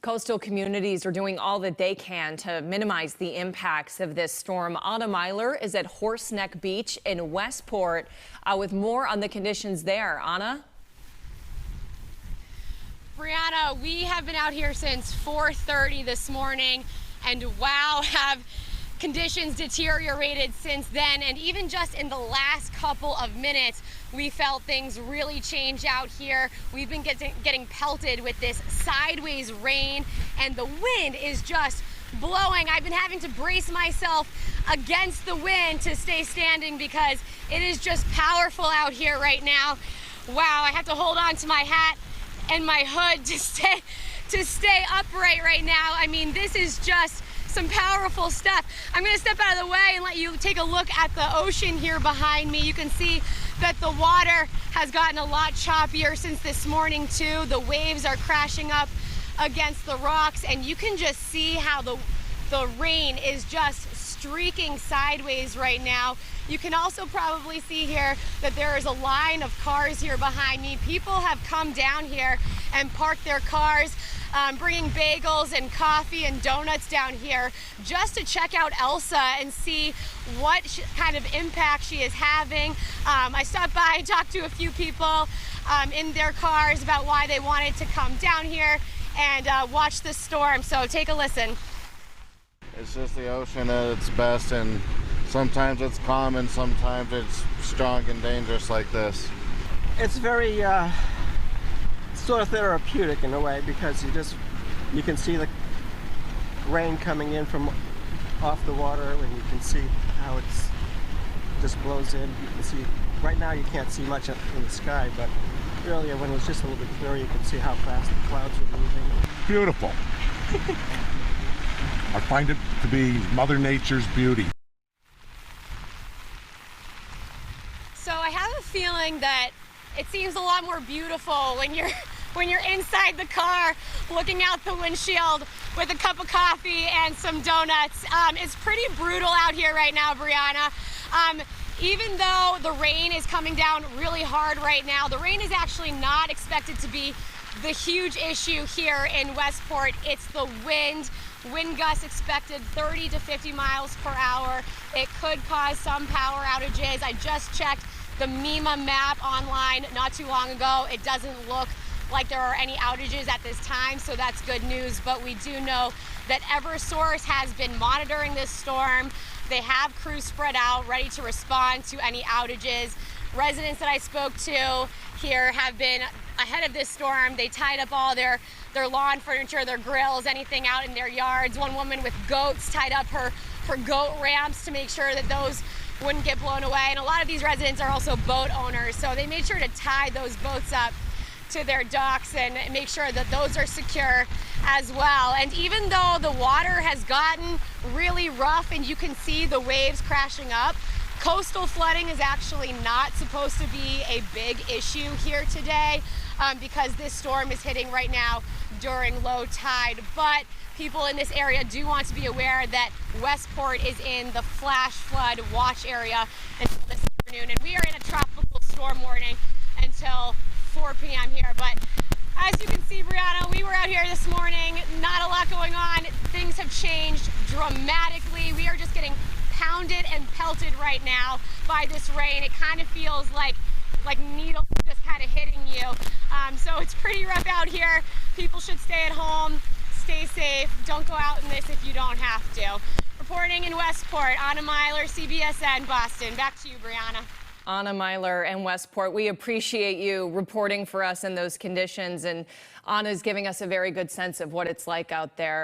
Coastal communities are doing all that they can to minimize the impacts of this storm. Anna Meiler is at Horseneck Beach in Westport with more on the conditions there. Anna? Brianna, we have been out here since 4:30 this morning, and wow, have conditions deteriorated since then. And even just in the last couple of minutes, we felt things really change out here. We've been getting pelted with this sideways rain, and the wind is just blowing. I've been having to brace myself against the wind to stay standing because it is just powerful out here right now. Wow, I have to hold on to my hat and my hood to stay upright right now. I mean, this is just some powerful stuff. I'm gonna step out of the way and let you take a look at the ocean here behind me. You can see that the water has gotten a lot choppier since this morning too. The waves are crashing up against the rocks, and you can just see how the rain is just streaking sideways right now. You can also probably see here that there is a line of cars here behind me. People have come down here and parked their cars, bringing bagels and coffee and donuts down here just to check out Elsa and see what kind of impact she is having. I stopped by and talked to a few people in their cars about why they wanted to come down here and watch the storm. So take a listen. It's just the ocean at its best, and sometimes it's calm and sometimes it's strong and dangerous like this. It's very sort of therapeutic in a way, because you can see the rain coming in from off the water, and you can see how it's just blows in. You can see right now you can't see much in the sky, but earlier when it was just a little bit clearer, you could see how fast the clouds were moving. Beautiful. I find it to be Mother Nature's beauty. So I have a feeling that it seems a lot more beautiful when you're inside the car looking out the windshield with a cup of coffee and some donuts. It's pretty brutal out here right now, Brianna. Even though the rain is coming down really hard right now, the rain is actually not expected to be the huge issue here in Westport. It's the wind. Wind gusts expected 30 to 50 miles per hour. It could cause some power outages. I just checked the MEMA map online not too long ago. It doesn't look like there are any outages at this time, so that's good news. But we do know that Eversource has been monitoring this storm. They have crews spread out, ready to respond to any outages. Residents that I spoke to here have been ahead of this storm. They tied up all their lawn furniture, their grills, anything out in their yards. One woman with goats tied up her goat ramps to make sure that those wouldn't get blown away. And a lot of these residents are also boat owners, so they made sure to tie those boats up to their docks and make sure that those are secure as well. And even though the water has gotten really rough and you can see the waves crashing up, coastal flooding is actually not supposed to be a big issue here today because this storm is hitting right now during low tide. But people in this area do want to be aware that Westport is in the flash flood watch area until this afternoon. And we are in a tropical storm warning until 4 p.m. here. But as you can see, Brianna, we were out here this morning, not a lot going on. Things have changed dramatically. We are just getting pounded and pelted right now by this rain. It kind of feels like needles just kind of hitting you. So it's pretty rough out here. People should stay at home, stay safe. Don't go out in this if you don't have to. Reporting in Westport, Anna Meiler, CBSN, Boston. Back to you, Brianna. Anna Meiler in Westport. We appreciate you reporting for us in those conditions, and Anna's giving us a very good sense of what it's like out there.